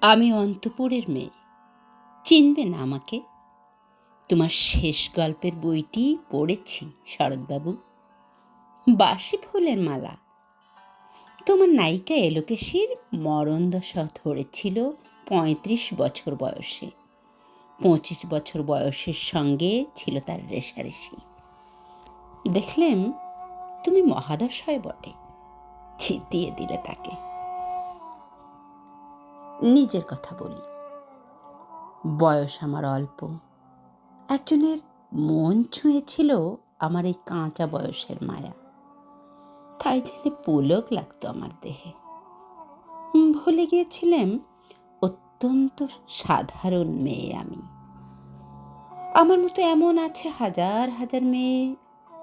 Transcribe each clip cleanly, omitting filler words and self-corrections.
আমি অন্তপুরের মেয়ে, চিনবে না আমাকে? তোমার শেষ গল্পের বইটি পড়েছি শরৎবাবু। বাসি ফুলের মালা। তোমার নায়িকা এলোকেশীর মরণদশা ধরেছিল ৩৫ বছর বয়সে। ২৫ বছর বয়সের সঙ্গে ছিল তার রেশারেশি। দেখলেম তুমি মহাদশায় বটে, ছিটিয়ে দিলে তাকে। নিজের কথা বলি, বয়স আমার অল্প। একজনের মন ছুঁয়েছিল আমার এই কাঁচা বয়সের মায়া, তাই জেনে পুলক লাগতো আমার দেহে। ভুলে গিয়েছিলাম অত্যন্ত সাধারণ মেয়ে আমি। আমার মতো এমন আছে হাজার হাজার মেয়ে,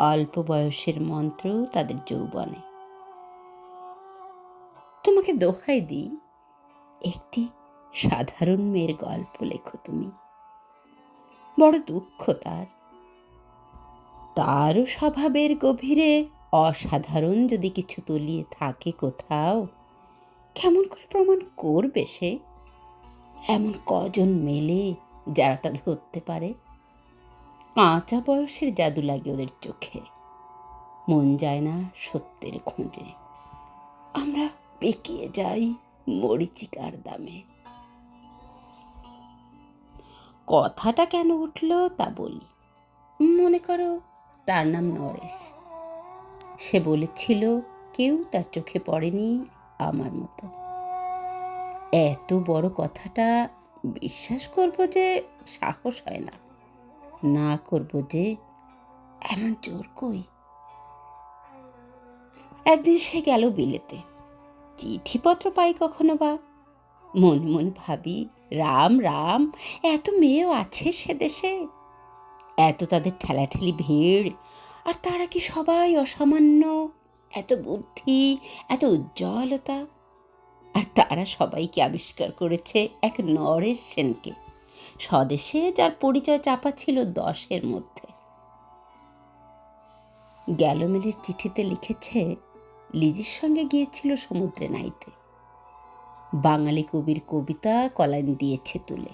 অল্প বয়সের মন্ত্র তাদের যৌবনে। তোমাকে দোহাই দিই, একটি সাধারণ মেয়ের গল্প লেখো তুমি। বড় দুঃখ তারও স্বভাবের গভীরে অসাধারণ যদি কিছু তলিয়ে থাকে কোথাও, কেমন করে প্রমাণ করবে সে? এমন কজন মেলে যারা তা ধরতে পারে? কাঁচা বয়সের জাদু লাগে ওদের চোখে, মন যায় না সত্যের খোঁজে। আমরা পেকিয়ে যাই মরীচিকার দামে। কথাটা কেন উঠল তা বলি। মনে করো তার নাম নরেশ। সে বলেছিল কেউ তার চোখে পড়েনি আমার মতো। এত বড় কথাটা বিশ্বাস করব যে সাহস হয় না, না করব যে এমন জোর কই। একদিন সে গেল বিলেতে। চিঠিপত্র পাই কখনো বা। মনে মনে ভাবি, রাম রাম, এত মেয়েও আছে সে দেশে, এত তাদের ঠেলাঠেলি ভিড়, আর তারা কি সবাই অসামান্য? এত বুদ্ধি, এত উজ্জ্বলতা, আর তারা সবাইকে আবিষ্কার করেছে এক নরেশ সেনকে, স্বদেশে যার পরিচয় চাপা ছিল 10-এর মধ্যে। গ্যালোমেলের চিঠিতে লিখেছে লিজির সঙ্গে গিয়েছিল সমুদ্রে নাইতে। বাঙালি কবির কবিতা কলাইন দিয়েছে তুলে।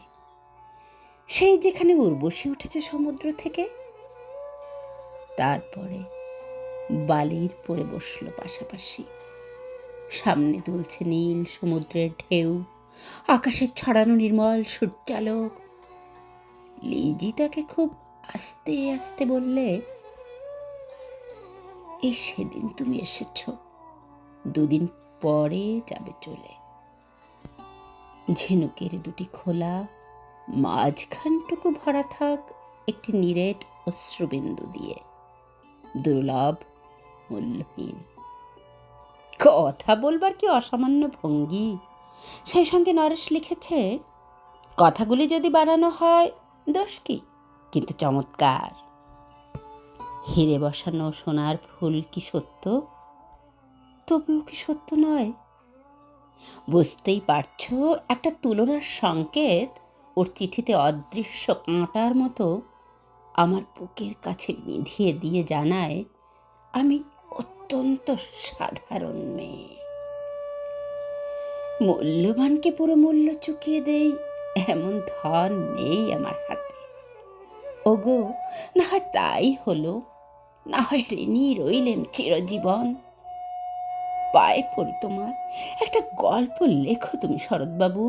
সেই যেখানে উর্বশী উঠেছে সমুদ্র থেকে। তারপরে বালির পরে বসলো পাশাপাশি। সামনে দুলছে নীল সমুদ্রের ঢেউ, আকাশের ছড়ানো নির্মল সূর্যালোক। লিজি তাকে খুব আস্তে আস্তে বললে, এই সেদিন তুমি এসেছ, 2 দিন পরে যাবে চলে। ঝিনুকের 2টি খোলা, মাঝখানটুকু ভরা থাক একটি নিরেট অশ্রুবিন্দু দিয়ে, দুর্লভ, মূল্যহীন। কথা বলবার কি অসামান্য ভঙ্গি! সেই সঙ্গে নরেশ লিখেছে, কথাগুলি যদি বানানো হয় দোষ কি, কিন্তু চমৎকার। হিরে বসানো সোনার ফুল কি সত্য? তবুও কি সত্য নয়? বুঝতেই পারছ, একটা তুলনার সংকেত ওর চিঠিতে অদৃশ্য কাঁটার মতো আমার বুকের কাছে বিঁধিয়ে দিয়ে জানায় আমি অত্যন্ত সাধারণ মেয়ে। মূল্যবানকে পুরো মূল্য চুকিয়ে দেই এমন ধন নেই আমার হাতে। ওগো, না হয় তাই হলো, না হয় ঋণী রইলেম চিরজীবন। পায়ে পড়ি তোমার, একটা গল্প লেখো তুমি শরৎবাবু,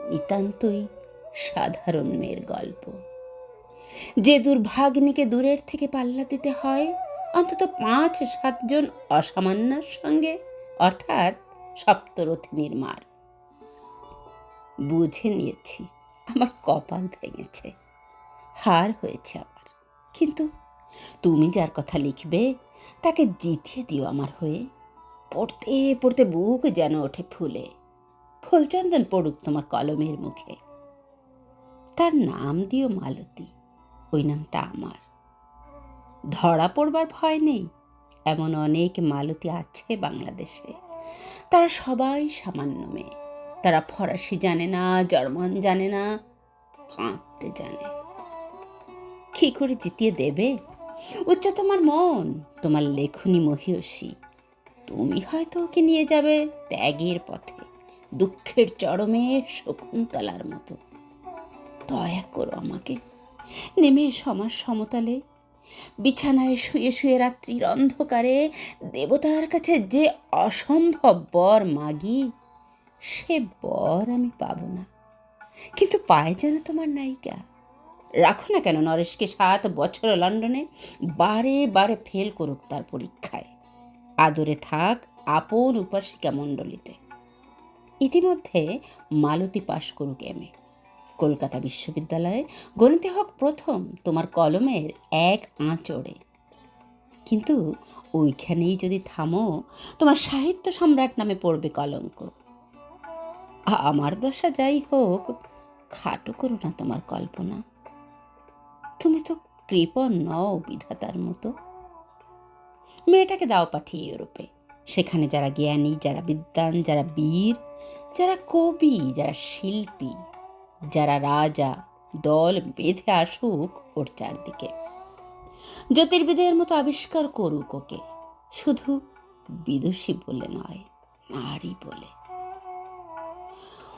নিতান্তই সাধারণ মেয়ের গল্প। যে দুর্ভাগ্নিকে দূরের থেকে পাল্লা দিতে হয় অন্তত 5-7 জন অসামান্যার সঙ্গে, অর্থাৎ সপ্তরথিনীর মার। বুঝে নিয়েছি আমার কপাল ভেঙেছে, হার হয়েছে আমার। কিন্তু তুমি যার কথা লিখবে তাকে জিতিয়ে দিও আমার হয়ে। পড়তে পড়তে বুক যেন ওঠে ফুলে। ফুলচন্দন পড়ুক তোমার কলমের মুখে। তার নাম দিও মালতী, ওই নামটা আমার। ধরা পড়বার ভয় নেই, এমন অনেক মালতী আছে বাংলাদেশে। তারা সবাই সামান্য মেয়ে। তারা ফরাসি জানে না, জার্মান জানে না, কাঁদতে জানে। কি করে জিতিয়ে দেবে? উচ্চ তোমার মন, তোমার লেখনী মহিয়সী। তুমি হয়তো ওকে নিয়ে যাবে ত্যাগের পথে, দুঃখের চরমে শকুন্তলার মতো। দয়া করো আমাকে, নেমে এসো আমার সমতলে। বিছানায় শুয়ে শুয়ে রাত্রির অন্ধকারে দেবতার কাছে যে অসম্ভব বর মাগি, সে বর আমি পাব না, কিন্তু পায় যেন তোমার নায়িকা। রাখো না কেন নরেশকে 7 বছর লন্ডনে, বারে বারে ফেল করুক তার পরীক্ষায়, আদরে থাক আপন উপাসিকা মণ্ডলীতে। ইতিমধ্যে মালতী পাশ করুক এমএ, কলকাতা বিশ্ববিদ্যালয়ে গণিতে হোক প্রথম তোমার কলমের এক আঁচড়ে। কিন্তু ওইখানেই যদি থামো, তোমার সাহিত্য সম্রাট নামে পড়বে কলঙ্ক। আমার দশা যাই হোক, খাটো করো না তোমার কল্পনা। তুমি তো কৃপণ নও বিধাতার মতো। মেয়েটাকে দাও পাঠিয়ে ইউরোপে, সেখানে যারা জ্ঞানী, যারা বিদ্বান, যারা বীর, যারা কবি, যারা শিল্পী, যারা রাজা, দল বেঁধে আসুক ওর চারদিকে। জ্যোতির্বিদের মতো আবিষ্কার করুক ওকে, শুধু বিদুষী বলে নয়, নারী বলে।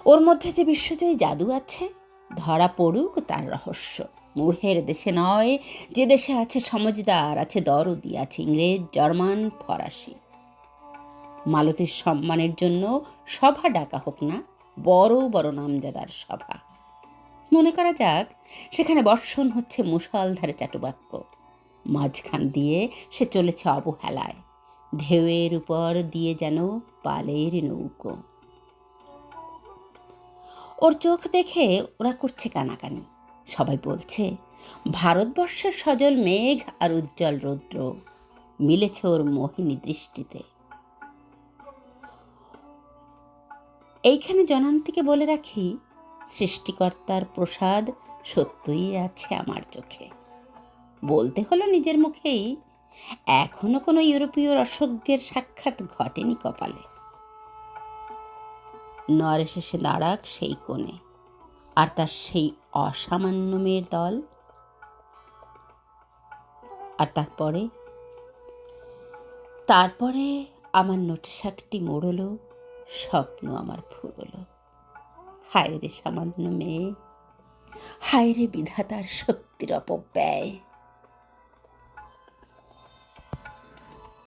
ওর মধ্যে যে বিশ্বজয়ী জাদু আছে, ধরা পড়ুক তার রহস্য। মূঢ়ের দেশে নয়, যে দেশে আছে সমজদার, আছে দরদি, আছে ইংরেজ, জার্মান, ফরাসি। মালতীর সম্মানের জন্য সভা ডাকা হোক না, বড় বড় নামজাদার সভা। মনে করা যাক সেখানে বর্ষণ হচ্ছে মুষলধারে চাটুবাক্য, মাঝখান দিয়ে সে চলেছে অবহেলায়, ঢেউয়ের উপর দিয়ে যেন পালের নৌকো। ওর চোখ দেখে ওরা করছে কানাকানি। সবাই বলছে ভারতবর্ষের সজল মেঘ আর উজ্জ্বল রৌদ্র মিলেছে ওর মোহিনী দৃষ্টিতে। এইখানে জনান্তিকে বলে রাখি, সৃষ্টিকর্তার প্রসাদ সত্যই আছে আমার চোখে। বলতে হলো নিজের মুখেই, এখনো কোনো ইউরোপীয় রসজ্ঞের সাক্ষাৎ ঘটেনি কপালে। নরেশ এসে দাঁড়াক সেই কোণে, আর তার সেই অসামান্য মেয়ের দল। আর তারপরে আমার নোটশাকটি মোড়লো, স্বপ্ন আমার ফুরলো। হায় রে সামান্য মেয়ে, হায় রে বিধাতার শক্তির অপব্যয়।